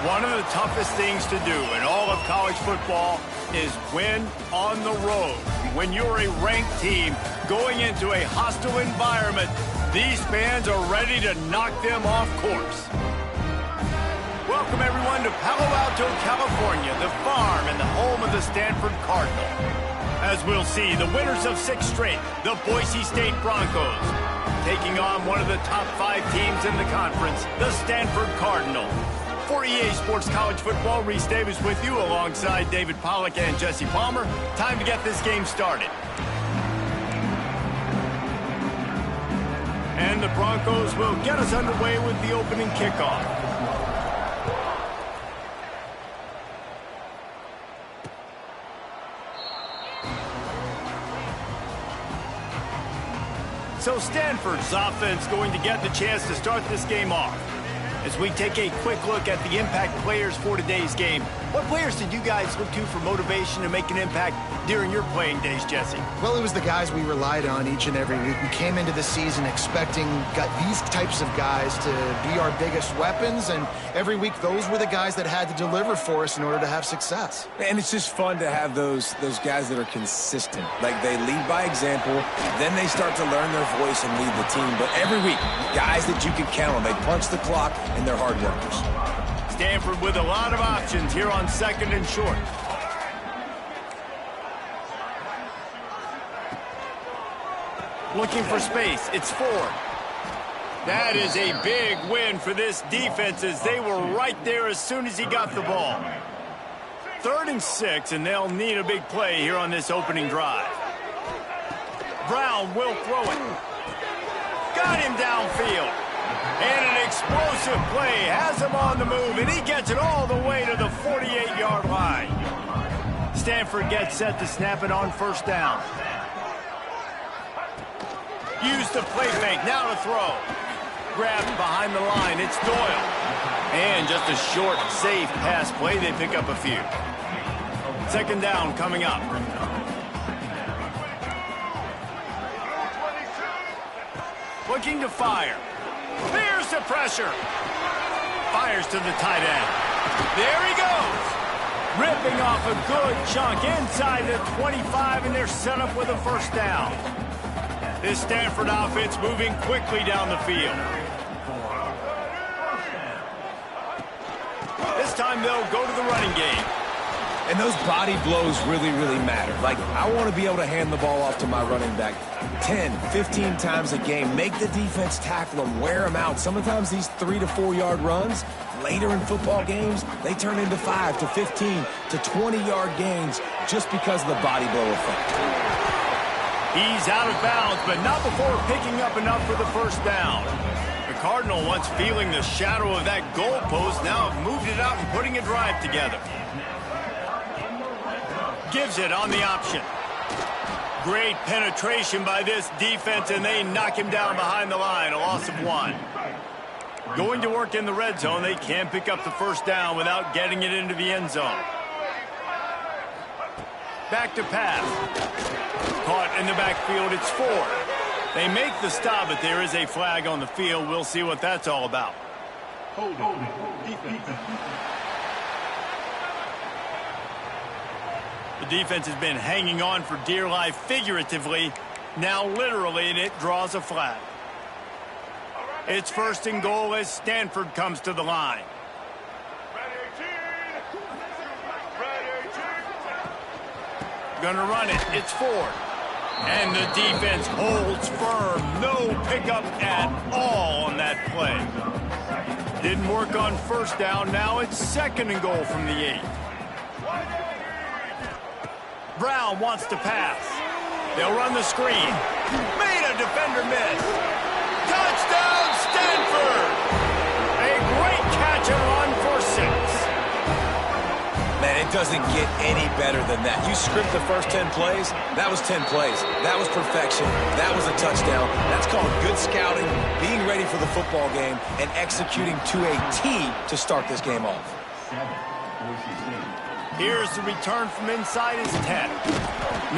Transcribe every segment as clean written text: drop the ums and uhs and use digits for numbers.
One of the toughest things to do in all of college football is win on the road. When you're a ranked team going into a hostile environment, these fans are ready to knock them off course. Welcome, everyone, to Palo Alto, California, the farm and the home of the Stanford Cardinal. As we'll see, the winners of 6 straight, the Boise State Broncos, taking on one of the top 5 teams in the conference, the Stanford Cardinal. For EA Sports College Football, Reese Davis with you alongside David Pollack and Jesse Palmer. Time to get this game started. And the Broncos will get us underway with the opening kickoff. So Stanford's offense going to get the chance to start this game off. As we take a quick look at the impact players for today's game, what players did you guys look to for motivation to make an impact during your playing days, Jesse? Well, it was the guys we relied on each and every week. We came into the season expecting these types of guys to be our biggest weapons, and every week those were the guys that had to deliver for us in order to have success. And it's just fun to have those guys that are consistent. Like, they lead by example, then they start to learn their voice and lead the team. But every week, guys that you can count on, they punch the clock, and they're hard workers. Stanford with a lot of options here on 2nd and short. Looking for space. It's Ford. That is a big win for this defense as they were right there as soon as he got the ball. 3rd and 6, and they'll need a big play here on this opening drive. Brown will throw it. Got him downfield. And an explosive play has him on the move, and he gets it all the way to the 48-yard line. Stanford gets set to snap it on 1st down. Use the play fake, now to throw. Grabbed behind the line, it's Doyle. And just a short, safe pass play, they pick up a few. 2nd down coming up. Looking to fire. There's the pressure. Fires to the tight end. There he goes. Ripping off a good chunk inside the 25, and they're set up with a 1st down. This Stanford offense moving quickly down the field. This time they'll go to the running game. And those body blows really, really matter. Like, I want to be able to hand the ball off to my running back 10, 15 times a game. Make the defense tackle them, wear them out. Sometimes these 3 to 4 yard runs, later in football games, they turn into 5 to 15 to 20-yard gains just because of the body blow effect. He's out of bounds, but not before picking up enough for the 1st down. The Cardinal, once feeling the shadow of that goalpost, now have moved it out and putting a drive together. Gives it on the option. Great penetration by this defense, and they knock him down behind the line, a loss of 1. Going to work in the red zone, they can pick up the 1st down without getting it into the end zone. Back to pass. Caught in the backfield, it's Ford. They make the stop, but there is a flag on the field. We'll see what that's all about. Hold on. The defense has been hanging on for dear life figuratively, now literally, and it draws a flag. It's 1st and goal as Stanford comes to the line. Gonna run it. It's Ford. And the defense holds firm. No pickup at all on that play. Didn't work on 1st down. Now it's 2nd and goal from the 8. Brown wants to pass. They'll run the screen. Made a defender miss. Touchdown, Stanford! A great catch and run for 6. Man, it doesn't get any better than that. You script the first 10 plays, that was 10 plays. That was perfection. That was a touchdown. That's called good scouting, being ready for the football game, and executing to a T to start this game off. Here's the return from inside his 10.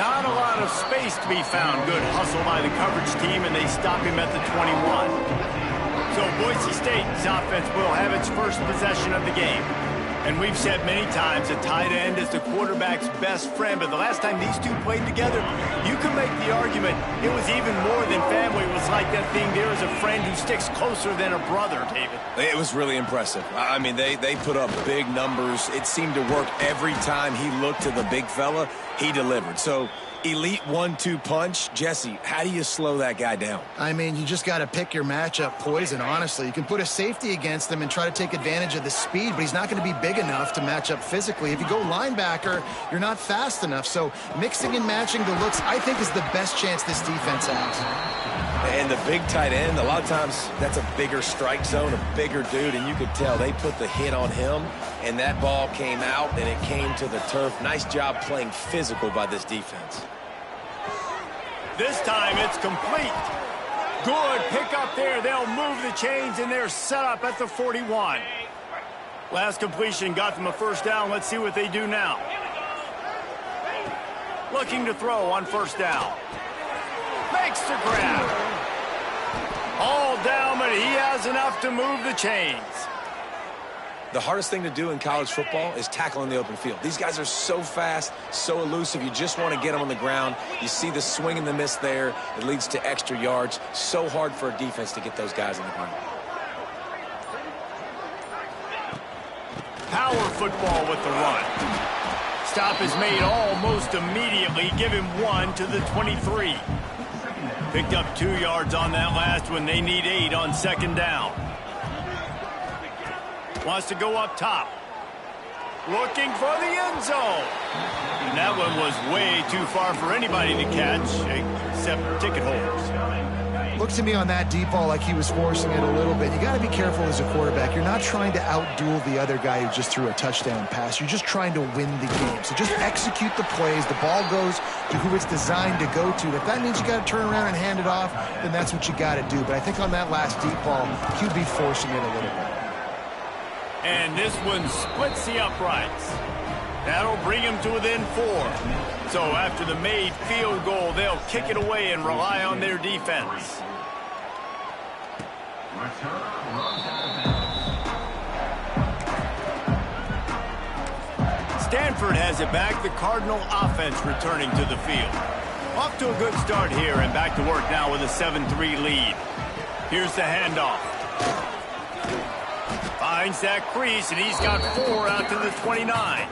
Not a lot of space to be found. Good hustle by the coverage team, and they stop him at the 21. So Boise State's offense will have its first possession of the game. And we've said many times a tight end is the quarterback's best friend, but the last time these two played together, you can make the argument it was even more than family. It was like that thing there is a friend who sticks closer than a brother, David. It was really impressive. I mean, they put up big numbers. It seemed to work every time he looked to the big fella. He delivered. So, elite 1-2 punch. Jesse, how do you slow that guy down? I mean, you just got to pick your matchup poison, honestly. You can put a safety against him and try to take advantage of the speed, but he's not going to be big enough to match up physically. If you go linebacker, you're not fast enough. So mixing and matching the looks, I think, is the best chance this defense has. And the big tight end, a lot of times that's a bigger strike zone, a bigger dude, and you could tell they put the hit on him, and that ball came out, and it came to the turf. Nice job playing physical by this defense. This time it's complete. Good pick up there. They'll move the chains, and they're set up at the 41. Last completion got them a first down. Let's see what they do now. Looking to throw on first down. Makes the grab. All down, but he has enough to move the chains. The hardest thing to do in college football is tackle in the open field. These guys are so fast, so elusive. You just want to get them on the ground. You see the swing and the miss there. It leads to extra yards. So hard for a defense to get those guys on the ground. Power football with the run. Stop is made almost immediately. Give him 1 to the 23. Picked up 2 yards on that last one. They need 8 on second down. Wants to go up top. Looking for the end zone. And that one was way too far for anybody to catch, except ticket holders. Looked to me on that deep ball like he was forcing it a little bit. You got to be careful as a quarterback. You're not trying to outduel the other guy who just threw a touchdown pass. You're just trying to win the game. So just execute the plays. The ball goes to who it's designed to go to. If that means you got to turn around and hand it off, then that's what you got to do. But I think on that last deep ball, he'd be forcing it a little bit. And this one splits the uprights. That'll bring him to within 4. So after the made field goal, they'll kick it away and rely on their defense. Stanford has it back. The Cardinal offense returning to the field. Off to a good start here and back to work now with a 7-3 lead. Here's the handoff. Finds that crease, and he's got 4 out to the 29.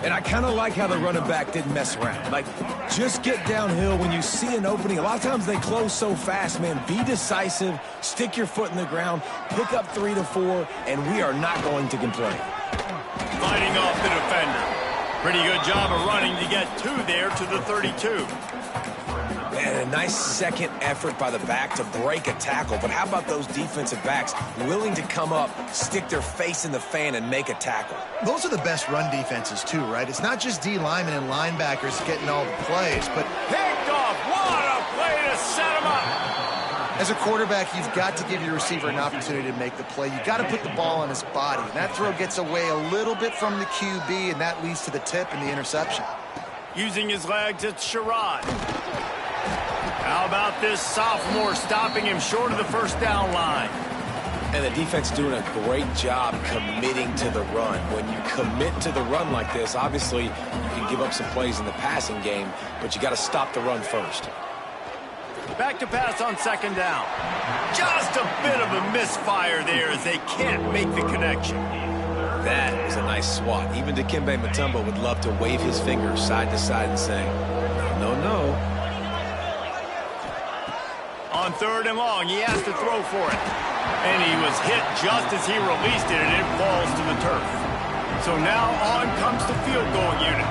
And I kind of like how the running back didn't mess around. Like, just get downhill when you see an opening. A lot of times they close so fast, man. Be decisive, stick your foot in the ground, pick up 3 to 4, and we are not going to complain. Fighting off the defender. Pretty good job of running to get 2 there to the 32. And a nice second effort by the back to break a tackle. But how about those defensive backs willing to come up, stick their face in the fan, and make a tackle? Those are the best run defenses, too, right? It's not just D linemen and linebackers getting all the plays, but picked off. What a play to set him up. As a quarterback, you've got to give your receiver an opportunity to make the play. You've got to put the ball on his body. And that throw gets away a little bit from the QB, and that leads to the tip and the interception. Using his legs, it's Sherrod. How about this sophomore stopping him short of the first down line? And the defense doing a great job committing to the run. When you commit to the run like this, obviously you can give up some plays in the passing game, but you got to stop the run first. Back to pass on second down. Just a bit of a misfire there as they can't make the connection. That was a nice swat. Even Dikembe Mutombo would love to wave his finger side to side and say, no, no. On third and long, he has to throw for it. And he was hit just as he released it, and it falls to the turf. So now on comes the field goal unit.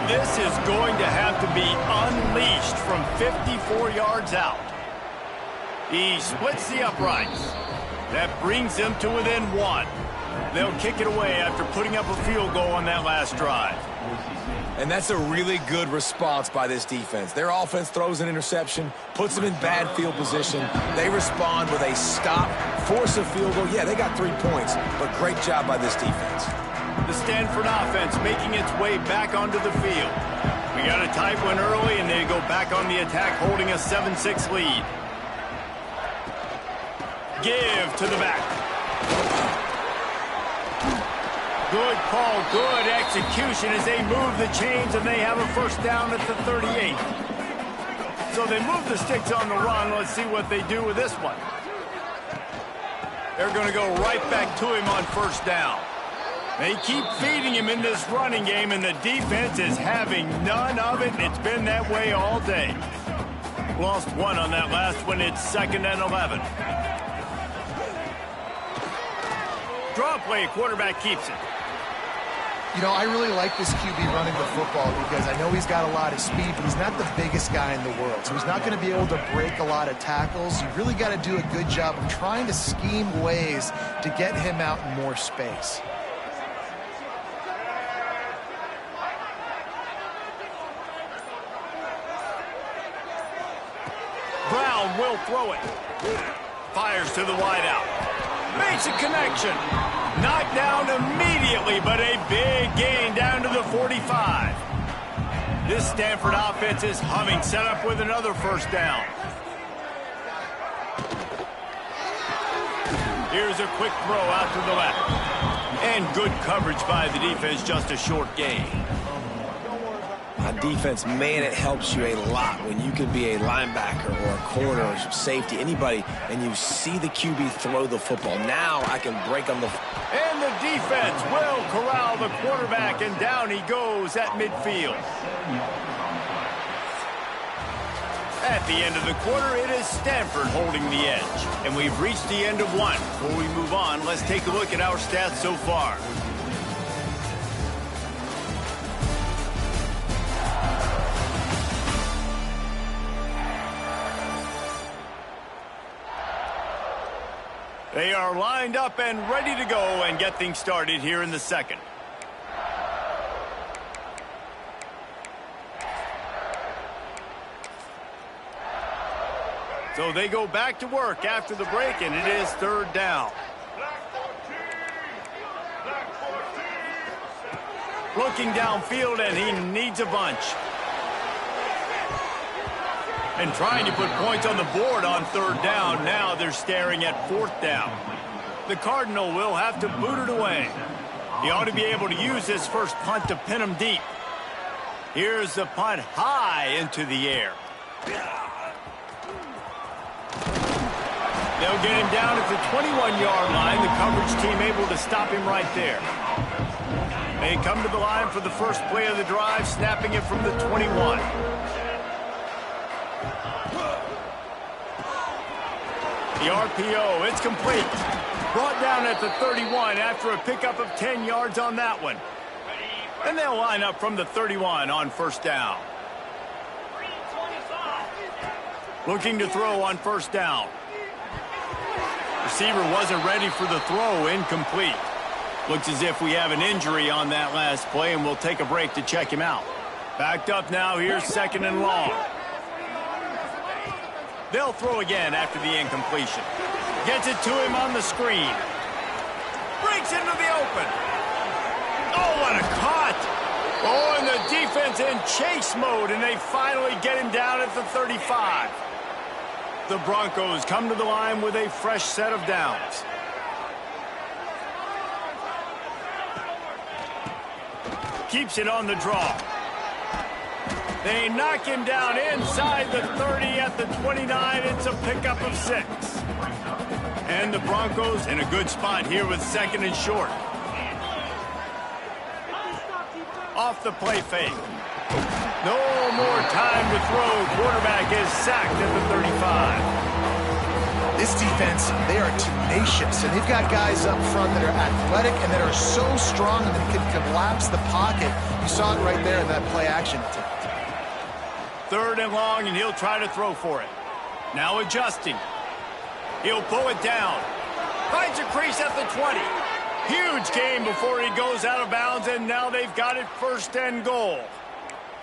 This is going to have to be unleashed from 54 yards out. He splits the uprights. That brings him to within 1. They'll kick it away after putting up a field goal on that last drive. And that's a really good response by this defense. Their offense throws an interception, puts them in bad field position. They respond with a stop, force a field goal. Yeah, they got 3 points, but great job by this defense. The Stanford offense making its way back onto the field. We got a tight one early, and they go back on the attack, holding a 7-6 lead. Give to the back. Good call, good execution as they move the chains, and they have a first down at the 38. So they move the sticks on the run. Let's see what they do with this one. They're going to go right back to him on first down. They keep feeding him in this running game, and the defense is having none of it. It's been that way all day. Lost one on that last one. It's 2nd and 11. Draw play, quarterback keeps it. You know, I really like this QB running the football because I know he's got a lot of speed, but he's not the biggest guy in the world. So he's not going to be able to break a lot of tackles. You really got to do a good job of trying to scheme ways to get him out in more space. Brown will throw it. Fires to the wideout. Makes a connection. Knocked down immediately, but a big gain down to the 45. This Stanford offense is humming, set up with another first down. Here's a quick throw out to the left. And good coverage by the defense, just a short gain. On defense, man, it helps you a lot when you can be a linebacker or a corner or safety, anybody, and you see the QB throw the football. Now I can break on the... And the defense will corral the quarterback, and down he goes at midfield. At the end of the quarter, it is Stanford holding the edge. And we've reached the end of one. Before we move on, let's take a look at our stats so far. They are lined up and ready to go and get things started here in the second. So they go back to work after the break, and it is 3rd down. Looking downfield, and he needs a bunch. And trying to put points on the board on 3rd down. Now they're staring at 4th down. The Cardinal will have to boot it away. He ought to be able to use his first punt to pin him deep. Here's the punt high into the air. They'll get him down at the 21-yard line. The coverage team able to stop him right there. They come to the line for the first play of the drive, snapping it from the 21. The RPO, it's complete. Brought down at the 31 after a pickup of 10 yards on that one. And they'll line up from the 31 on first down. Looking to throw on first down. Receiver wasn't ready for the throw, incomplete. Looks as if we have an injury on that last play, and we'll take a break to check him out. Backed up now, here's 2nd and long. They'll throw again after the incompletion. Gets it to him on the screen. Breaks into the open. Oh, what a cut. Oh, and the defense in chase mode, and they finally get him down at the 35. The Broncos come to the line with a fresh set of downs. Keeps it on the draw. They knock him down inside the 30 at the 29. It's a pickup of 6. And the Broncos in a good spot here with 2nd and short. Off the play fake. No more time to throw. Quarterback is sacked at the 35. This defense, they are tenacious, and they've got guys up front that are athletic and that are so strong and that can collapse the pocket. You saw it right there in that play action. 3rd and long, and he'll try to throw for it. Now adjusting. He'll pull it down. Finds a crease at the 20. Huge gain before he goes out of bounds, and now they've got it 1st and goal.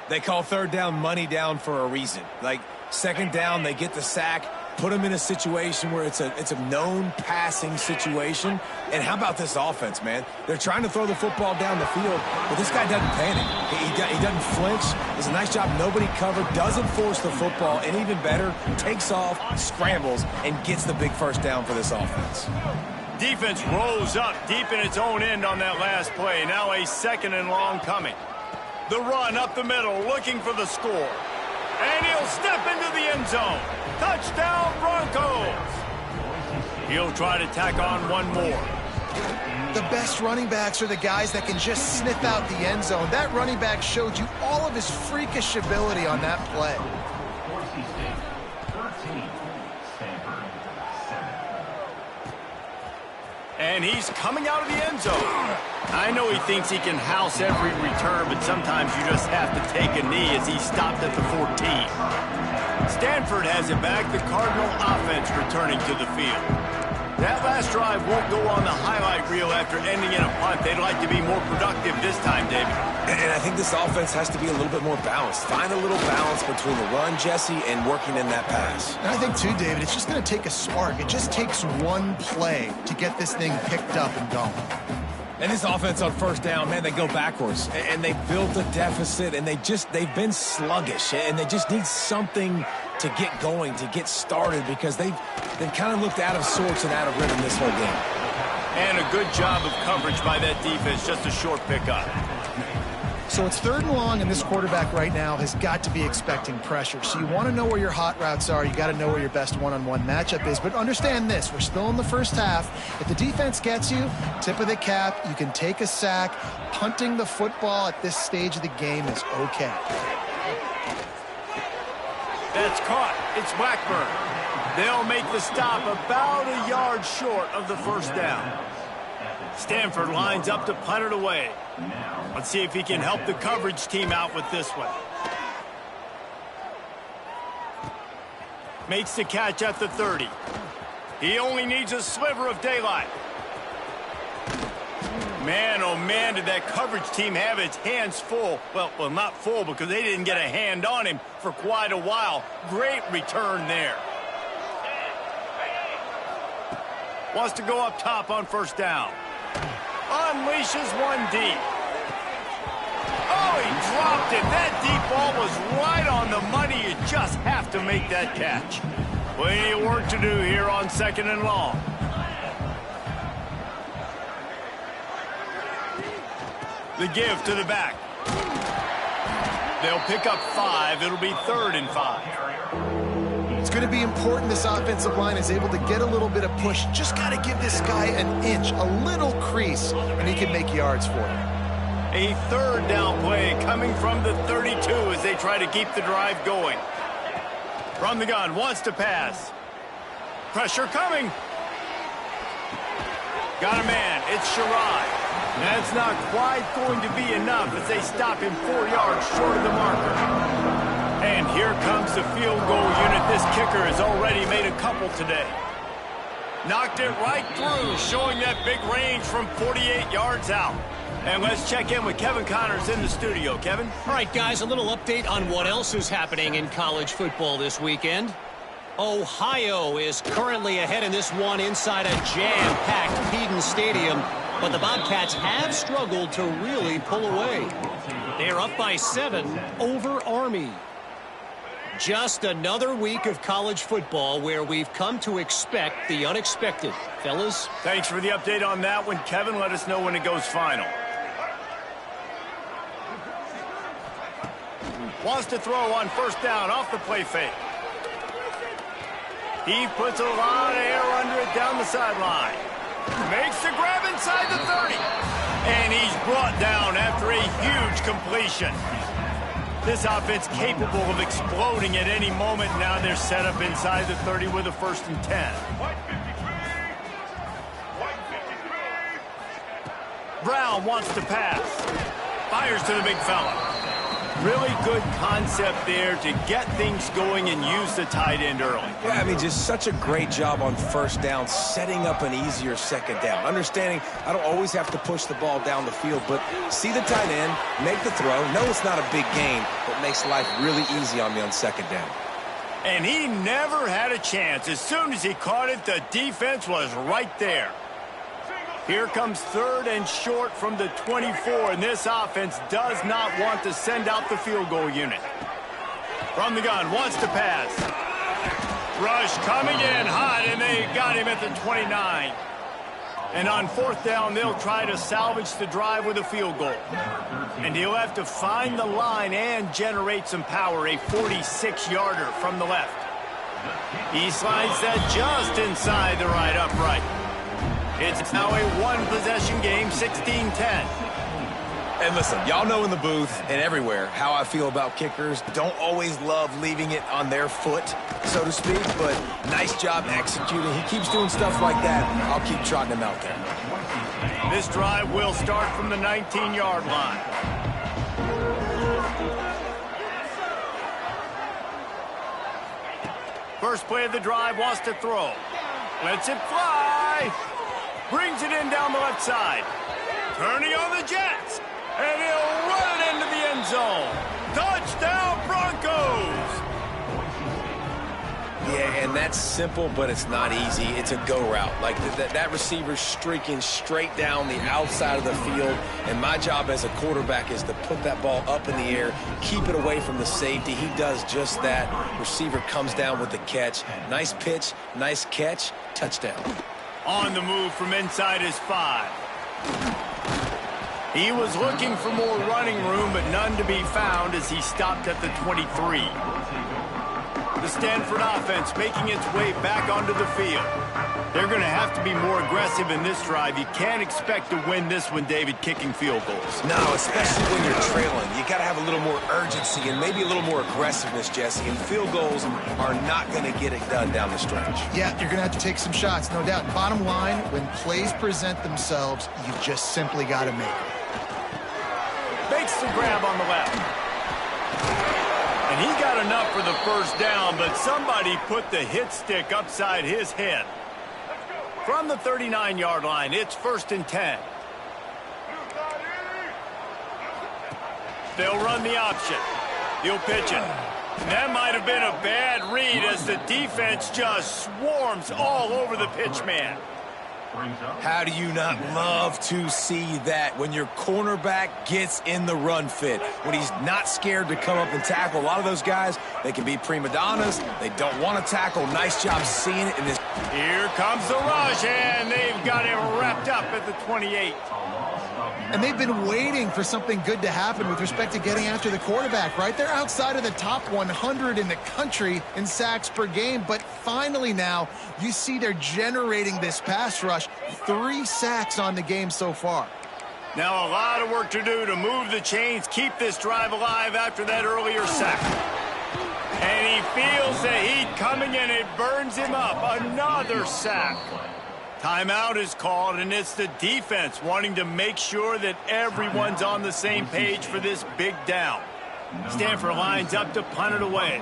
They call 3rd down money down for a reason. Like 2nd down, they get the sack, put them in a situation where it's a known passing situation. And how about this offense, man? They're trying to throw the football down the field, but this guy doesn't panic. He doesn't flinch. Does a nice job. Nobody covered. Doesn't force the football. And even better, takes off, scrambles, and gets the big first down for this offense. Defense rose up deep in its own end on that last play. Now a 2nd and long coming. The run up the middle, looking for the score. And he'll step into the end zone. Touchdown, Broncos. He'll try to tack on one more. The best running backs are the guys that can just sniff out the end zone. That running back showed you all of his freakish ability on that play. And he's coming out of the end zone. I know he thinks he can house every return, but sometimes you just have to take a knee as he stopped at the 14. Stanford has it back. The Cardinal offense returning to the field. That last drive won't go on the highlight reel after ending in a punt. They'd like to be more productive this time, David. And I think this offense has to be a little bit more balanced. Find a little balance between the run, Jesse, and working in that pass. And I think, too, David, it's just going to take a spark. It just takes one play to get this thing picked up and going. And this offense on first down, man, they go backwards. And they built a deficit, and they've been sluggish. And they just need something to get going, to get started, because they've kind of looked out of sorts and out of rhythm this whole game. And a good job of coverage by that defense, just a short pickup. So it's 3rd and long, and this quarterback right now has got to be expecting pressure. So you want to know where your hot routes are. You got to know where your best one-on-one matchup is. But understand this, we're still in the first half. If the defense gets you, tip of the cap, you can take a sack. Punting the football at this stage of the game is okay. That's caught. It's Blackburn. They'll make the stop about a yard short of the first down. Stanford lines up to punt it away. Let's see if he can help the coverage team out with this one. Makes the catch at the 30. He only needs a sliver of daylight. Man, oh man, did that coverage team have its hands full. Well, not full because they didn't get a hand on him for quite a while. Great return there. Wants to go up top on first down. Unleashes one deep. Oh, he dropped it. That deep ball was right on the money. You just have to make that catch. Plenty of work to do here on 2nd and long. The give to the back. They'll pick up 5. It'll be 3rd and 5. It's going to be important this offensive line is able to get a little bit of push. Just got to give this guy an inch, a little crease, and he can make yards for you. A 3rd down play coming from the 32 as they try to keep the drive going. From the gun, wants to pass. Pressure coming. Got a man. It's Sherrod. That's not quite going to be enough as they stop him 4 yards short of the marker. And here comes the field goal unit. This kicker has already made a couple today. Knocked it right through, showing that big range from 48 yards out. And let's check in with Kevin Connors in the studio. Kevin? All right, guys, a little update on what else is happening in college football this weekend. Ohio is currently ahead in this one inside a jam-packed Peden Stadium, but the Bobcats have struggled to really pull away. They're up by 7 over Army. Just another week of college football where we've come to expect the unexpected. Fellas? Thanks for the update on that one, Kevin. Let us know when it goes final. Wants to throw on first down off the play fake. He puts a lot of air under it down the sideline. Makes the grab inside the 30. And he's brought down after a huge completion. This offense capable of exploding at any moment. Now they're set up inside the 30 with a 1st and 10. Brown wants to pass. Fires to the big fella. Really good concept there to get things going and use the tight end early. Yeah, I mean, just such a great job on first down, setting up an easier 2nd down. Understanding I don't always have to push the ball down the field, but see the tight end, make the throw. Know it's not a big gain, but makes life really easy on me on 2nd down. And he never had a chance. As soon as he caught it, the defense was right there. Here comes 3rd and short from the 24, and this offense does not want to send out the field goal unit. From the gun, wants to pass. Rush coming in hot, and they got him at the 29. And on 4th down, they'll try to salvage the drive with a field goal. And he'll have to find the line and generate some power, a 46-yarder from the left. He slides that just inside the right upright. It's now a one-possession game, 16-10. And listen, y'all know in the booth and everywhere how I feel about kickers. Don't always love leaving it on their foot, so to speak, but nice job executing. He keeps doing stuff like that. I'll keep trotting him out there. This drive will start from the 19-yard line. First play of the drive, wants to throw. Lets it fly. Brings it in down the left side. Turning on the Jets. And he'll run it into the end zone. Touchdown, Broncos! Yeah, and that's simple, but it's not easy. It's a go route. Like that receiver's streaking straight down the outside of the field, and my job as a quarterback is to put that ball up in the air, keep it away from the safety. He does just that. Receiver comes down with the catch. Nice pitch, nice catch, touchdown. On the move from inside his 5. He was looking for more running room, but none to be found as he stopped at the 23. The Stanford offense making its way back onto the field. They're going to have to be more aggressive in this drive. You can't expect to win this one, David, kicking field goals. No, especially when you're trailing. You got to have a little more urgency and maybe a little more aggressiveness, Jesse. And field goals are not going to get it done down the stretch. Yeah, you're going to have to take some shots, no doubt. Bottom line, when plays present themselves, you just simply got to make them. Makes the grab on the left. And he got enough for the first down, but somebody put the hit stick upside his head. From the 39-yard line, it's 1st and 10. They'll run the option. He'll pitch it. That might have been a bad read as the defense just swarms all over the pitch man. How do you not love to see that when your cornerback gets in the run fit, when he's not scared to come up and tackle? A lot of those guys, they can be prima donnas. They don't want to tackle. Nice job seeing it in this. Here comes the rush, and they've got him wrapped up at the 28. And they've been waiting for something good to happen with respect to getting after the quarterback, right? They're outside of the top 100 in the country in sacks per game, but finally now you see they're generating this pass rush. 3 sacks on the game so far. Now a lot of work to do to move the chains, keep this drive alive after that earlier sack. And he feels the heat coming in. It burns him up. Another sack. Timeout is called, and it's the defense wanting to make sure that everyone's on the same page for this big down. Stanford lines up to punt it away.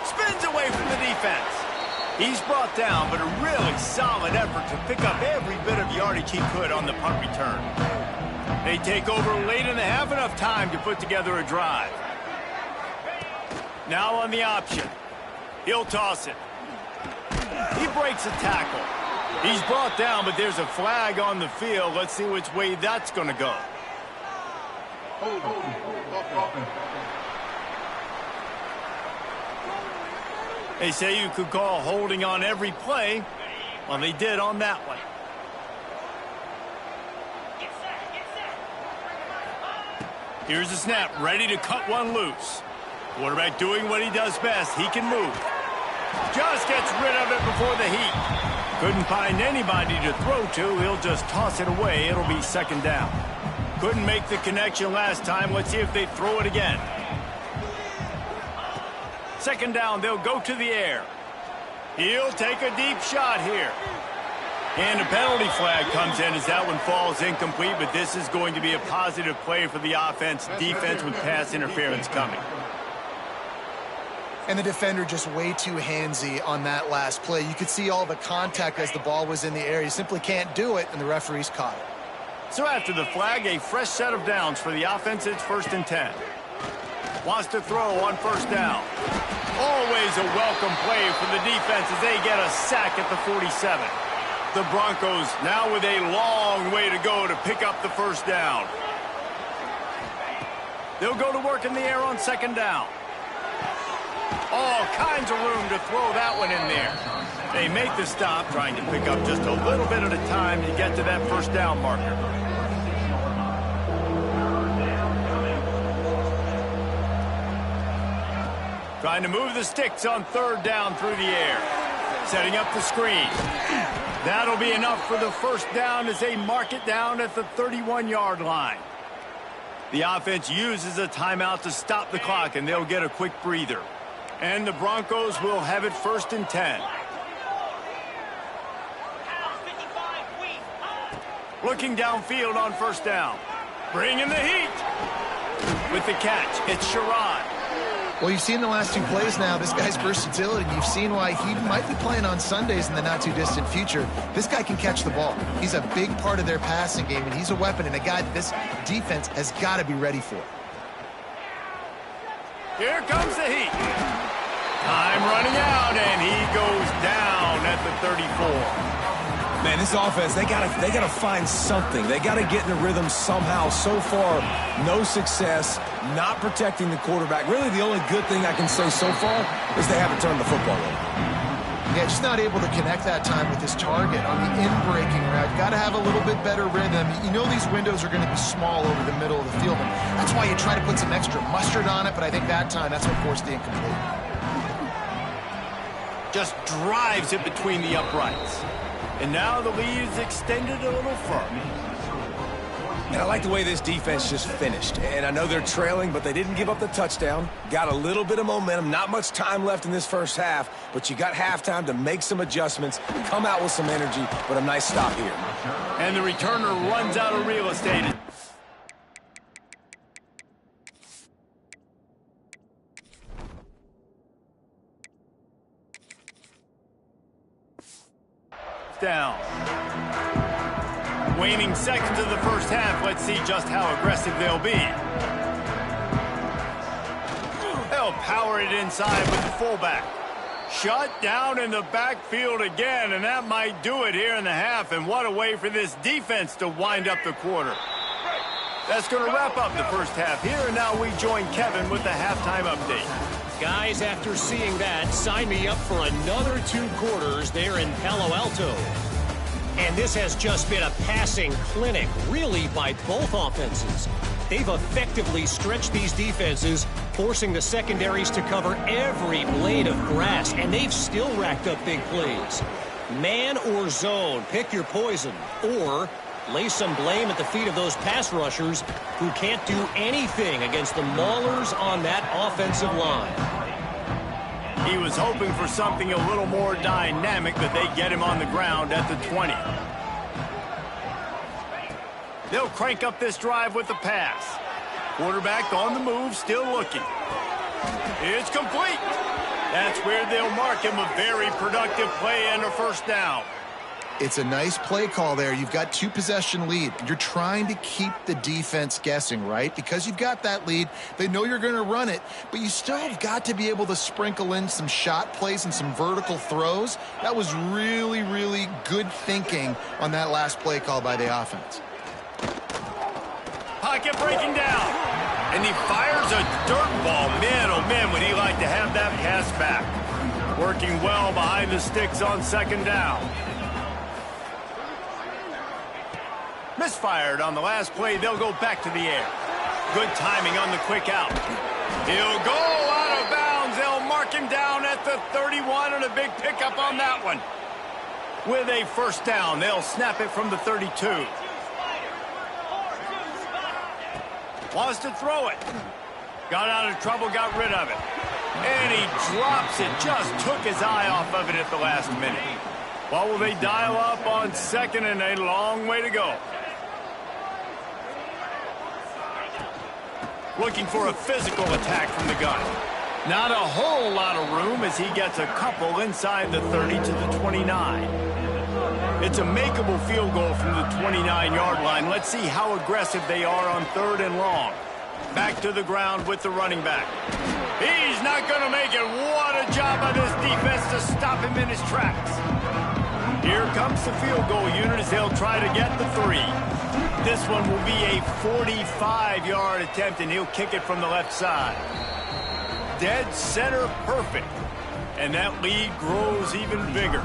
Spins away from the defense. He's brought down, but a really solid effort to pick up every bit of yardage he could on the punt return. They take over late in the half, enough time to put together a drive. Now on the option. He'll toss it. He breaks a tackle. He's brought down, but there's a flag on the field. Let's see which way that's going to go. They say you could call holding on every play. Well, they did on that one. Here's the snap, ready to cut one loose. Quarterback doing what he does best. He can move. Just gets rid of it before the heat. Couldn't find anybody to throw to. He'll just toss it away. It'll be 2nd down. Couldn't make the connection last time. Let's see if they throw it again. 2nd down, they'll go to the air. He'll take a deep shot here. And a penalty flag comes in as that one falls incomplete, but this is going to be a positive play for the offense. Defense with pass interference coming. And the defender just way too handsy on that last play. You could see all the contact as the ball was in the air. You simply can't do it, and the referees caught it. So after the flag, a fresh set of downs for the offense. It's 1st and 10. Wants to throw on 1st down. Always a welcome play for the defense as they get a sack at the 47. The Broncos now with a long way to go to pick up the 1st down. They'll go to work in the air on second down. All kinds of room to throw that one in there. They make the stop, trying to pick up just a little bit at a time to get to that first down marker. Trying to move the sticks on third down through the air. Setting up the screen. That'll be enough for the first down as they mark it down at the 31-yard line. The offense uses a timeout to stop the clock, and they'll get a quick breather. And the Broncos will have it 1st and 10. Looking downfield on first down. Bringing the heat. With the catch, it's Sherrod. Well, you've seen the last 2 plays now, this guy's versatility. You've seen why he might be playing on Sundays in the not-too-distant future. This guy can catch the ball. He's a big part of their passing game, and he's a weapon and a guy that this defense has got to be ready for. Here comes the heat. Time running out, and he goes down at the 34. Man, this offense, they gotta find something. They gotta get in the rhythm somehow. So far, no success, not protecting the quarterback. Really, the only good thing I can say so far is they haven't turned the football over. Yeah, just not able to connect that time with his target on the in-breaking route. Got to have a little bit better rhythm. You know these windows are going to be small over the middle of the field, and that's why you try to put some extra mustard on it, but I think that time, that's what forced the incomplete. Just drives it between the uprights. And now the lead is extended a little further. And I like the way this defense just finished. And I know they're trailing, but they didn't give up the touchdown. Got a little bit of momentum. Not much time left in this first half, but you got halftime to make some adjustments, come out with some energy, but a nice stop here. And the returner runs out of real estate. Down. Waning seconds of the first half. Let's see just how aggressive they'll be. They'll power it inside with the fullback. Shut down in the backfield again, and that might do it here in the half. And what a way for this defense to wind up the quarter. That's going to wrap up the first half here, and now we join Kevin with the halftime update. Guys, after seeing that, sign me up for another 2 quarters there in Palo Alto. And this has just been a passing clinic, really, by both offenses. They've effectively stretched these defenses, forcing the secondaries to cover every blade of grass, and they've still racked up big plays. Man or zone, pick your poison, or lay some blame at the feet of those pass rushers who can't do anything against the maulers on that offensive line. He was hoping for something a little more dynamic, but they get him on the ground at the 20. They'll crank up this drive with the pass. Quarterback on the move, still looking. It's complete. That's where they'll mark him a very productive play and a first down. It's a nice play call there. You've got 2-possession lead. You're trying to keep the defense guessing, right? Because you've got that lead. They know you're going to run it, but you still have got to be able to sprinkle in some shot plays and some vertical throws. That was really, really good thinking on that last play call by the offense. Pocket breaking down. And he fires a dirt ball. Man, oh man, would he like to have that pass back. Working well behind the sticks on second down. Misfired on the last play. They'll go back to the air. Good timing on the quick out. He'll go out of bounds. They'll mark him down at the 31, and a big pickup on that one. With a first down, they'll snap it from the 32. Wants to throw it. Got out of trouble, got rid of it. And he drops it. Just took his eye off of it at the last minute. What will they dial up on second, and a long way to go? Looking for a physical attack from the gun. Not a whole lot of room as he gets a couple inside the 30 to the 29. It's a makeable field goal from the 29-yard line. Let's see how aggressive they are on third and long. Back to the ground with the running back. He's not going to make it. What a job by this defense to stop him in his tracks. Here comes the field goal unit as they'll try to get the 3. This one will be a 45-yard attempt, and he'll kick it from the left side. Dead center perfect. And that lead grows even bigger.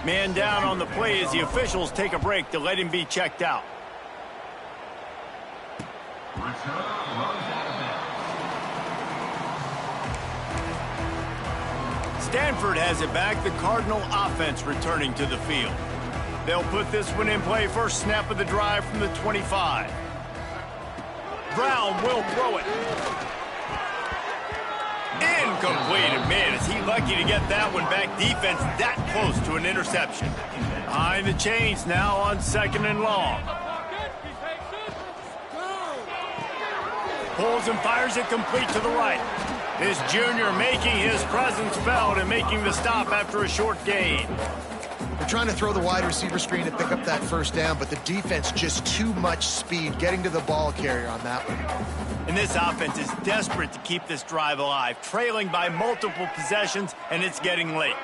Man down on the play as the officials take a break to let him be checked out. Stanford has it back. The Cardinal offense returning to the field. They'll put this one in play. First snap of the drive from the 25. Brown will throw it. Incomplete. Man, is he lucky to get that one back. Defense that close to an interception. Behind the chains now on 2nd and long. Pulls and fires it complete to the right. This junior making his presence felt and making the stop after a short gain. They're trying to throw the wide receiver screen to pick up that first down, but the defense just too much speed getting to the ball carrier on that one. And this offense is desperate to keep this drive alive, trailing by multiple possessions, and it's getting late.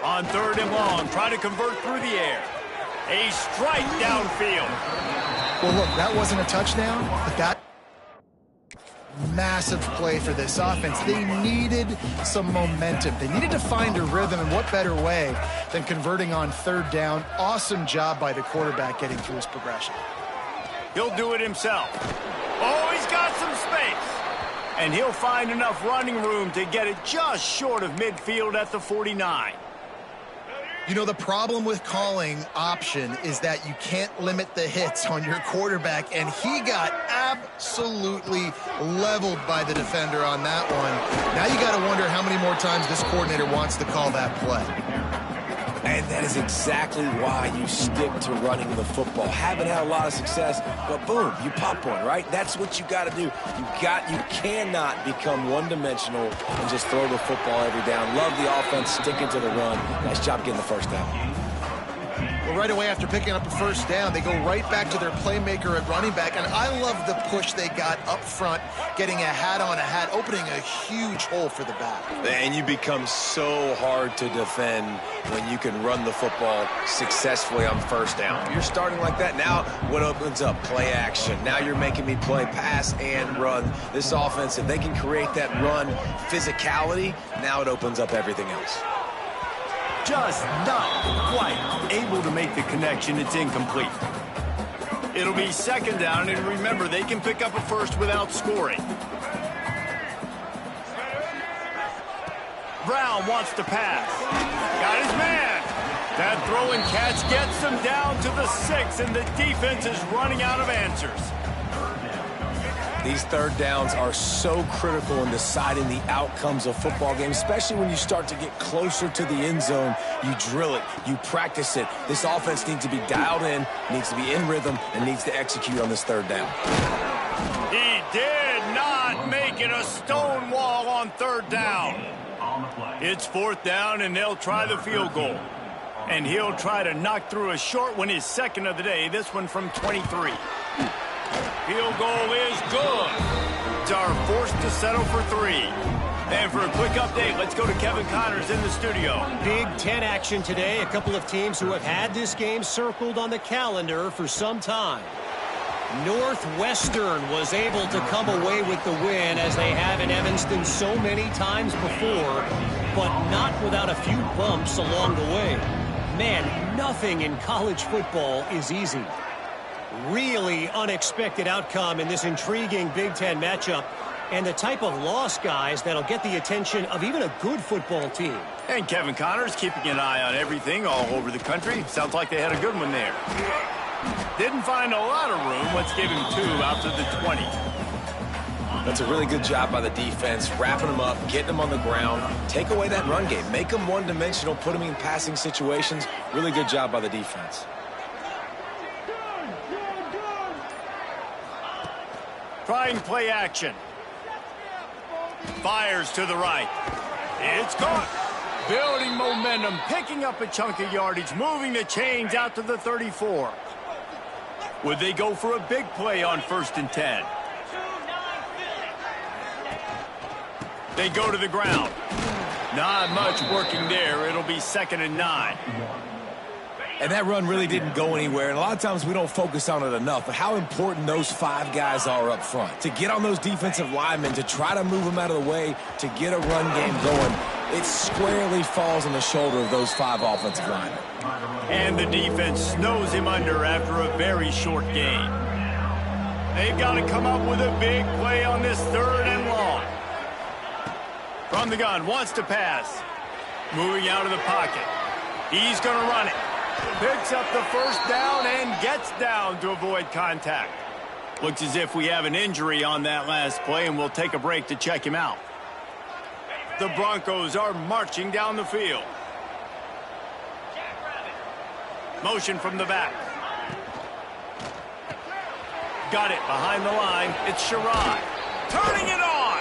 On 3rd and long, try to convert through the air. A strike downfield. Well, look, that wasn't a touchdown, but that massive play for this offense. They needed some momentum. They needed to find a rhythm, and what better way than converting on 3rd down. Awesome job by the quarterback getting through his progression. He'll do it himself. Oh, he's got some space. And he'll find enough running room to get it just short of midfield at the 49. You know, the problem with calling option is that you can't limit the hits on your quarterback, and he got absolutely leveled by the defender on that one. Now you got to wonder how many more times this coordinator wants to call that play. And that is exactly why you stick to running the football. Haven't had a lot of success, but boom, you pop one, right? That's what you got to do. You cannot become one-dimensional and just throw the football every down. Love the offense, sticking to the run. Nice job getting the first down. Well, right away after picking up a first down, they go right back to their playmaker at running back, and I love the push they got up front, getting a hat on a hat, opening a huge hole for the back. And you become so hard to defend when you can run the football successfully on first down. You're starting like that. Now what opens up? Play action. Now you're making me play pass and run. This offense, if they can create that run physicality, now it opens up everything else. Just not quite able to make the connection. It's incomplete. It'll be 2nd down, and remember, they can pick up a first without scoring. Brown wants to pass. Got his man. That throw and catch gets them down to the 6, and the defense is running out of answers. These 3rd downs are so critical in deciding the outcomes of football games, especially when you start to get closer to the end zone. You drill it, you practice it. This offense needs to be dialed in, needs to be in rhythm, and needs to execute on this 3rd down. He did not make it a stone wall on 3rd down. It's 4th down, and they'll try the field goal. And he'll try to knock through a short one, his 2nd of the day, this one from 23. Field goal is good. It's our forced to settle for 3. And for a quick update, let's go to Kevin Connors in the studio. Big Ten action today. A couple of teams who have had this game circled on the calendar for some time. Northwestern was able to come away with the win, as they have in Evanston so many times before, but not without a few bumps along the way. Man, nothing in college football is easy. Really unexpected outcome in this intriguing Big Ten matchup, and the type of loss, guys, that'll get the attention of even a good football team. And Kevin Connors keeping an eye on everything all over the country. Sounds like they had a good one there. Didn't find a lot of room. Let's give him 2 out to the 20. That's a really good job by the defense, wrapping them up, getting them on the ground. Take away that run game. Make them one-dimensional, put them in passing situations. Really good job by the defense. Trying play action. Fires to the right. It's caught. Building momentum, picking up a chunk of yardage, moving the chains out to the 34. Would they go for a big play on 1st and 10? They go to the ground. Not much working there. It'll be 2nd and 9. And that run really didn't go anywhere. And a lot of times we don't focus on it enough, but how important those 5 guys are up front. To get on those defensive linemen, to try to move them out of the way, to get a run game going, it squarely falls on the shoulder of those 5 offensive linemen. And the defense snows him under after a very short gain. They've got to come up with a big play on this 3rd and long. From the gun, wants to pass. Moving out of the pocket. He's going to run it. Picks up the first down and gets down to avoid contact. Looks as if we have an injury on that last play, and we'll take a break to check him out. The Broncos are marching down the field. Motion from the back. Got it behind the line. It's Sherrod. Turning it on.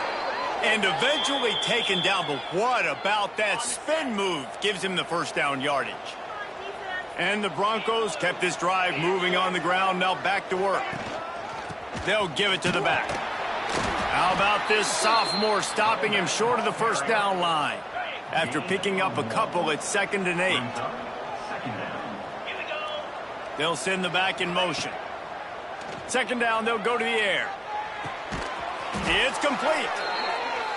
And eventually taken down. But what about that spin move? Gives him the first down yardage. And the Broncos kept this drive moving on the ground. Now back to work. They'll give it to the back. How about this sophomore stopping him short of the first down line after picking up a couple at 2nd and 8. They'll send the back in motion. 2nd down, they'll go to the air. It's complete.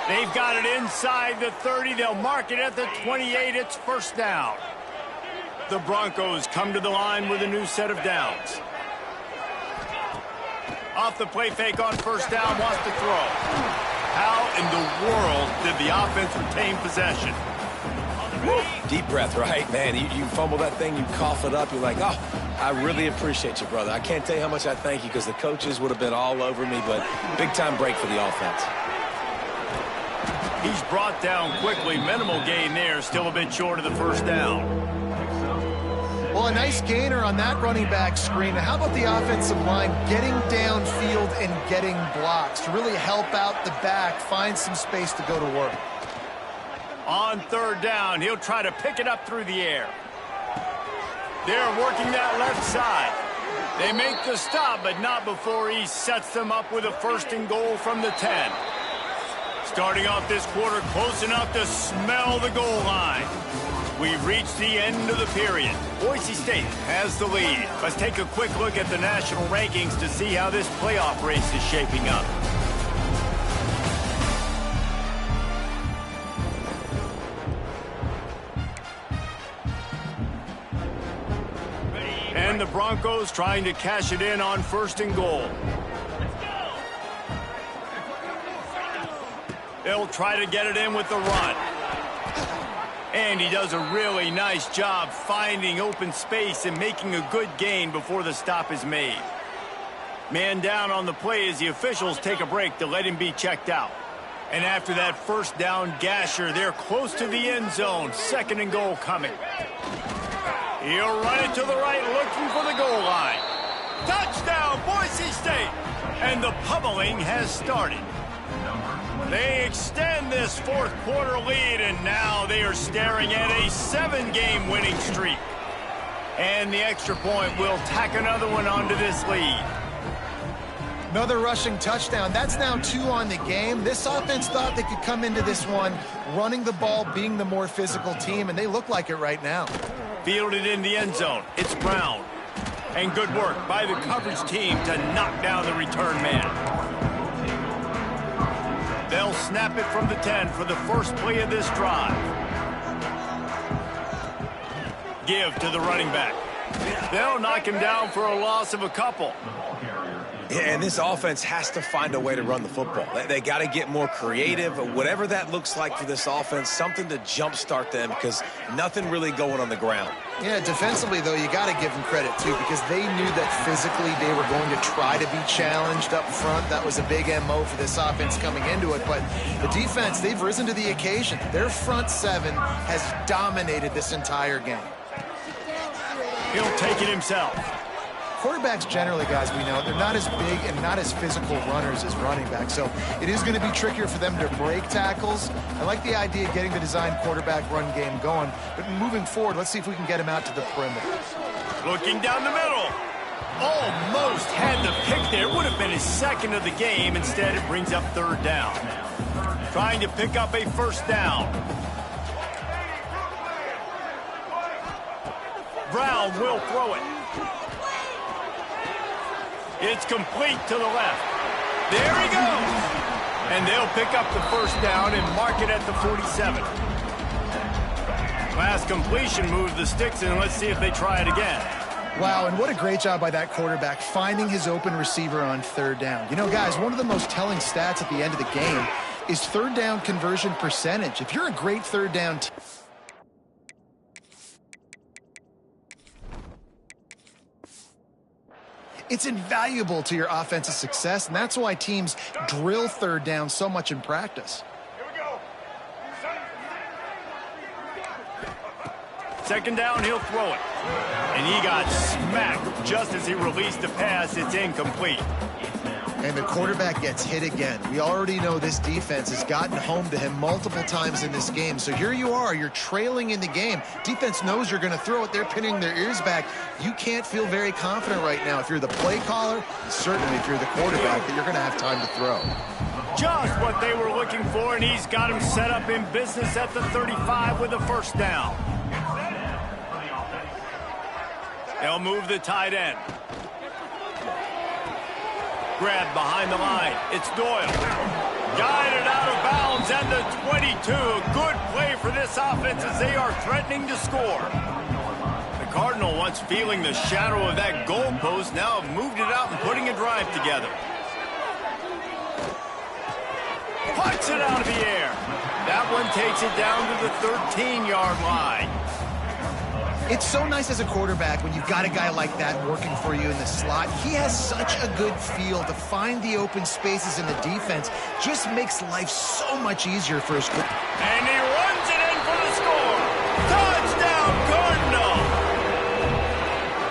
They've got it inside the 30. They'll mark it at the 28. It's first down. The Broncos come to the line with a new set of downs. Off the play fake on first down, wants to throw. How in the world did the offense retain possession? Woo. Deep breath, right? Man, you fumble that thing, you cough it up, you're like, oh, I really appreciate you, brother. I can't tell you how much I thank you because the coaches would have been all over me, but big-time break for the offense. He's brought down quickly. Minimal gain there, still a bit short of the first down. Well, a nice gainer on that running back screen. How about the offensive line getting downfield and getting blocks to really help out the back, find some space to go to work? On 3rd down, he'll try to pick it up through the air. They're working that left side. They make the stop, but not before he sets them up with a 1st and goal from the 10. Starting off this quarter close enough to smell the goal line. We've reached the end of the period. Boise State has the lead. Let's take a quick look at the national rankings to see how this playoff race is shaping up. And the Broncos trying to cash it in on 1st and goal. They'll try to get it in with the run. And he does a really nice job finding open space and making a good gain before the stop is made. Man down on the play as the officials take a break to let him be checked out. And after that first down gasher, they're close to the end zone. 2nd and goal coming. He'll run it to the right, looking for the goal line. Touchdown, Boise State! And the pummeling has started. They extend this 4th quarter lead, and now they are staring at a 7-game winning streak. And the extra point will tack another one onto this lead. Another rushing touchdown. That's now 2 on the game. This offense thought they could come into this one running the ball, being the more physical team, and they look like it right now. Fielded in the end zone. It's Brown. And good work by the coverage team to knock down the return man. They'll snap it from the 10 for the first play of this drive. Give to the running back. They'll knock him down for a loss of a couple. Yeah, and this offense has to find a way to run the football. They got to get more creative, whatever that looks like for this offense, something to jumpstart them because nothing really going on the ground. Yeah, defensively, though, you got to give them credit, too, because they knew that physically they were going to try to be challenged up front. That was a big MO for this offense coming into it. But the defense, they've risen to the occasion. Their front 7 has dominated this entire game. He'll take it himself. Quarterbacks generally, guys, we know, they're not as big and not as physical runners as running backs, so it is going to be trickier for them to break tackles. I like the idea of getting the design quarterback run game going, but moving forward, let's see if we can get him out to the perimeter. Looking down the middle. Almost had the pick there. Would have been his 2nd of the game. Instead, it brings up 3rd down. Trying to pick up a first down. Brown will throw it. It's complete to the left. There he goes. And they'll pick up the first down and mark it at the 47. Last completion moved the sticks, and let's see if they try it again. Wow, and what a great job by that quarterback finding his open receiver on third down. You know, guys, one of the most telling stats at the end of the game is third down conversion percentage. If you're a great third down team, it's invaluable to your offensive success, and that's why teams drill third down so much in practice. Here we go. Second down, he'll throw it. And he got smacked just as he released the pass. It's incomplete. And the quarterback gets hit again. We already know this defense has gotten home to him multiple times in this game. So here you are, you're trailing in the game. Defense knows you're going to throw it. They're pinning their ears back. You can't feel very confident right now if you're the play caller, certainly if you're the quarterback, that you're going to have time to throw. Just what they were looking for, and he's got him set up in business at the 35 with a first down. They'll move the tight end. Grabbed behind the line. It's Doyle. Guided out of bounds and the 22. A good play for this offense as they are threatening to score. The Cardinal, once feeling the shadow of that goalpost, now have moved it out and putting a drive together. Puts it out of the air. That one takes it down to the 13-yard line. It's so nice as a quarterback when you've got a guy like that working for you in the slot. He has such a good feel to find the open spaces in the defense. Just makes life so much easier for his group. And he runs it in for the score. Touchdown, Cardinal!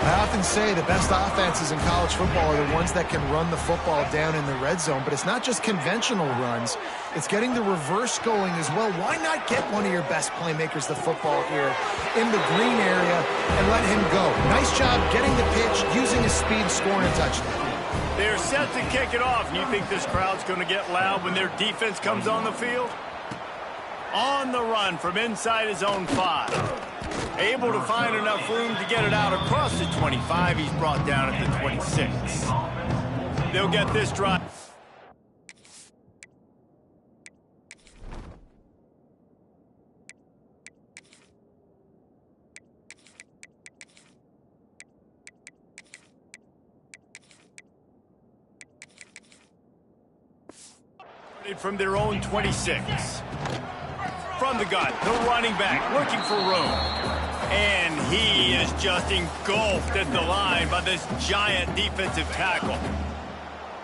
I often say the best offenses in college football are the ones that can run the football down in the red zone, but it's not just conventional runs. It's getting the reverse going as well. Why not get one of your best playmakers the football here in the green area and let him go? Nice job getting the pitch, using his speed, scoring a touchdown. They're set to kick it off, and you think this crowd's going to get loud when their defense comes on the field? On the run from inside his own 5. Able to find enough room to get it out across the 25. He's brought down at the 26. They'll get this drive. From their own 26. From the gun, the running back looking for room. And he is just engulfed at the line by this giant defensive tackle.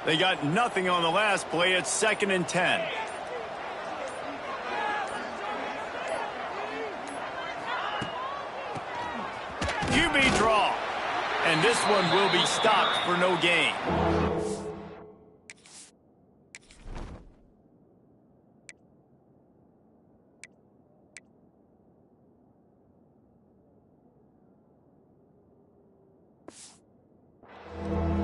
They got nothing on the last play. It's 2nd and 10. QB draw. And this one will be stopped for no gain.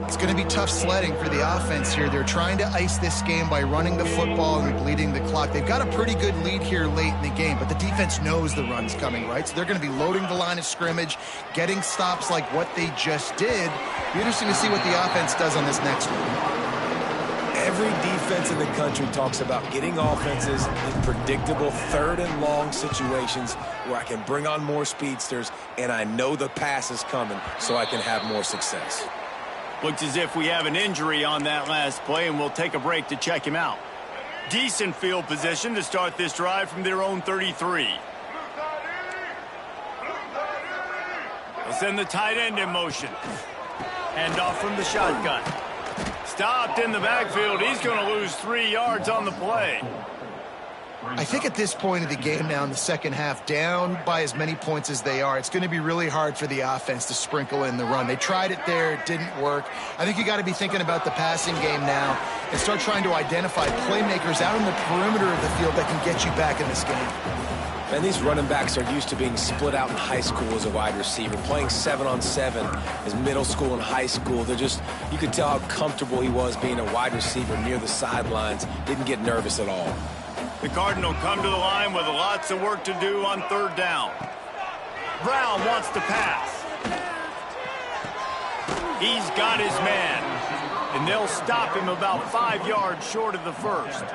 It's going to be tough sledding for the offense here. They're trying to ice this game by running the football and bleeding the clock. They've got a pretty good lead here late in the game, but the defense knows the run's coming, right? So they're going to be loading the line of scrimmage, getting stops like what they just did. Be interesting to see what the offense does on this next one. Every defense in the country talks about getting offenses in predictable 3rd and long situations where I can bring on more speedsters and I know the pass is coming so I can have more success. Looks as if we have an injury on that last play, and we'll take a break to check him out. Decent field position to start this drive from their own 33. They'll send the tight end in motion. Hand off from the shotgun. Stopped in the backfield. He's going to lose 3 yards on the play. I think at this point of the game now in the second half, down by as many points as they are, it's going to be really hard for the offense to sprinkle in the run. They tried it there. It didn't work. I think you got to be thinking about the passing game now and start trying to identify playmakers out in the perimeter of the field that can get you back in this game. And these running backs are used to being split out in high school as a wide receiver, playing 7-on-7 as middle school and high school. They're just, you could tell how comfortable he was being a wide receiver near the sidelines. Didn't get nervous at all. The Cardinal come to the line with lots of work to do on 3rd down. Brown wants to pass. He's got his man, and they'll stop him about 5 yards short of the first.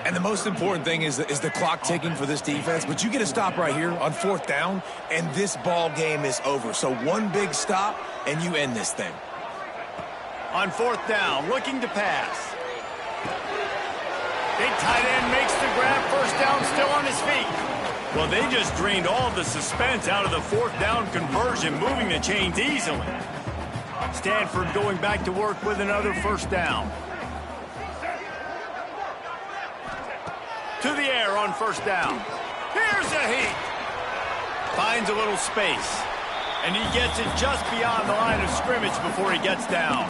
And the most important thing is the clock ticking for this defense, but you get a stop right here on 4th down, and this ball game is over. So one big stop, and you end this thing. On 4th down, looking to pass. Big tight end makes the grab, 1st down, still on his feet. Well, they just drained all of the suspense out of the 4th down conversion, moving the chains easily. Stanford going back to work with another 1st down. To the air on 1st down. Here's a heat. Finds a little space. And he gets it just beyond the line of scrimmage before he gets down.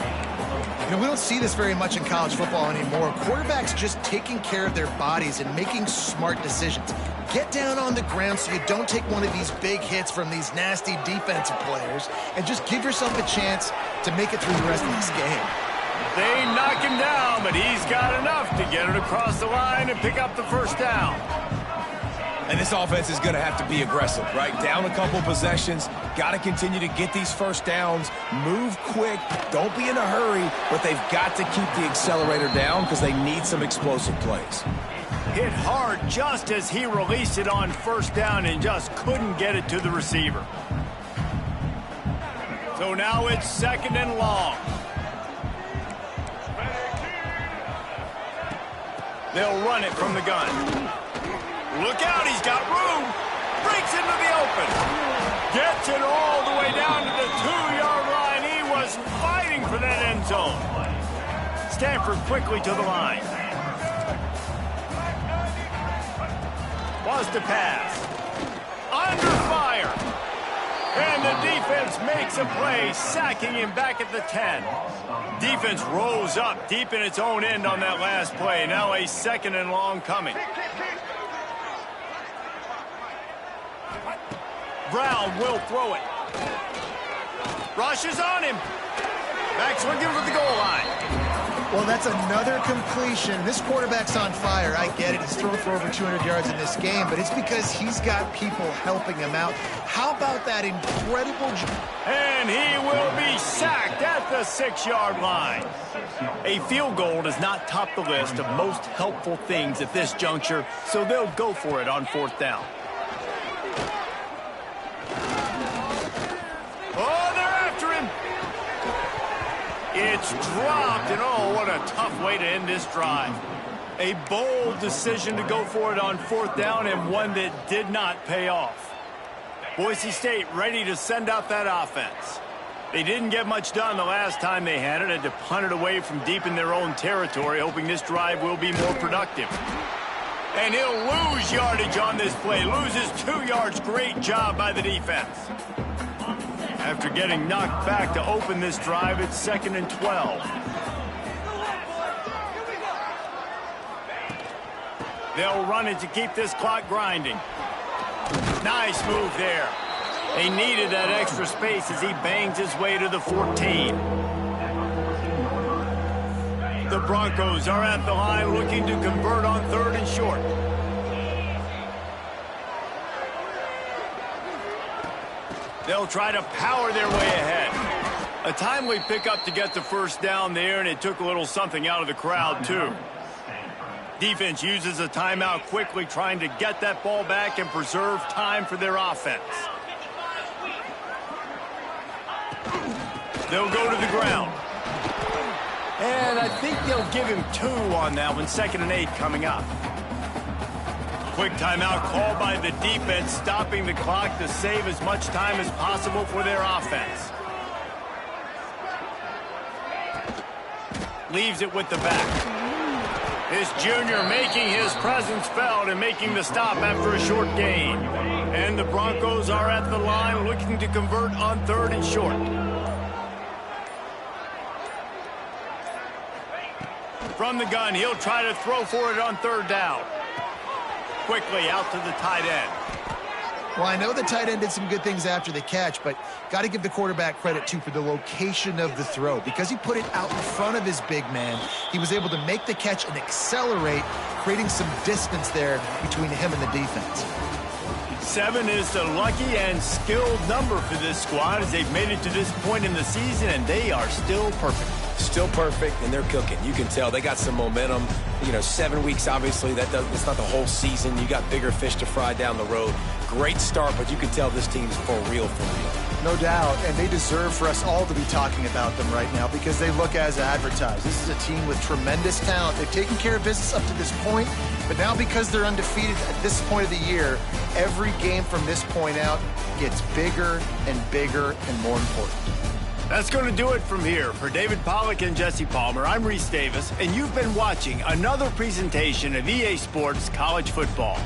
You know, we don't see this very much in college football anymore. Quarterbacks just taking care of their bodies and making smart decisions. Get down on the ground so you don't take one of these big hits from these nasty defensive players and just give yourself a chance to make it through the rest of this game. They knock him down, but he's got enough to get it across the line and pick up the 1st down. And this offense is going to have to be aggressive, right? Down a couple possessions, got to continue to get these 1st downs, move quick, don't be in a hurry, but they've got to keep the accelerator down because they need some explosive plays. Hit hard just as he released it on 1st down and just couldn't get it to the receiver. So now it's 2nd and long. They'll run it from the gun. Look out, he's got room. Breaks into the open. Gets it all the way down to the 2-yard line. He was fighting for that end zone. Stanford quickly to the line. Was to pass. Under fire. And the defense makes a play, sacking him back at the 10. Defense rose up deep in its own end on that last play. Now a 2nd and long coming. Brown will throw it. Rushes on him. Back swinging for the goal line. Well, that's another completion. This quarterback's on fire. I get it. He's thrown for over 200 yards in this game, but it's because he's got people helping him out. How about that incredible... And he will be sacked at the 6-yard line. A field goal does not top the list of most helpful things at this juncture, so they'll go for it on 4th down. Oh, they're after him. It's dropped, and oh, what a tough way to end this drive. A bold decision to go for it on 4th down, and one that did not pay off. Boise State ready to send out that offense. They didn't get much done the last time they had it. Had to punt it away from deep in their own territory, hoping this drive will be more productive. And he'll lose yardage on this play. Loses 2 yards. Great job by the defense. After getting knocked back to open this drive, it's 2nd and 12. They'll run it to keep this clock grinding. Nice move there. They needed that extra space as he bangs his way to the 14. The Broncos are at the line looking to convert on 3rd and short. They'll try to power their way ahead. A timely pickup to get the 1st down there, and it took a little something out of the crowd, too. Defense uses a timeout quickly, trying to get that ball back and preserve time for their offense. They'll go to the ground. And I think they'll give him 2 on that one. 2nd and 8 coming up. Quick timeout called by the defense, stopping the clock to save as much time as possible for their offense. Leaves it with the back. This junior making his presence felt and making the stop after a short gain. And the Broncos are at the line looking to convert on 3rd and short. From the gun, he'll try to throw for it on 3rd down. Quickly out to the tight end. Well, I know the tight end did some good things after the catch, but got to give the quarterback credit, too, for the location of the throw. Because he put it out in front of his big man, he was able to make the catch and accelerate, creating some distance there between him and the defense. 7 is the lucky and skilled number for this squad as they've made it to this point in the season, and they are still perfect. Still perfect, and they're cooking. You can tell they got some momentum. 7 weeks, obviously, it's not the whole season. You got bigger fish to fry down the road. Great start, but you can tell this team's for real, for real. No doubt, and they deserve for us all to be talking about them right now because they look as advertised. This is a team with tremendous talent. They've taken care of business up to this point, but now because they're undefeated at this point of the year, every game from this point out gets bigger and bigger and more important. That's going to do it from here. For David Pollack and Jesse Palmer, I'm Reese Davis, and you've been watching another presentation of EA Sports College Football.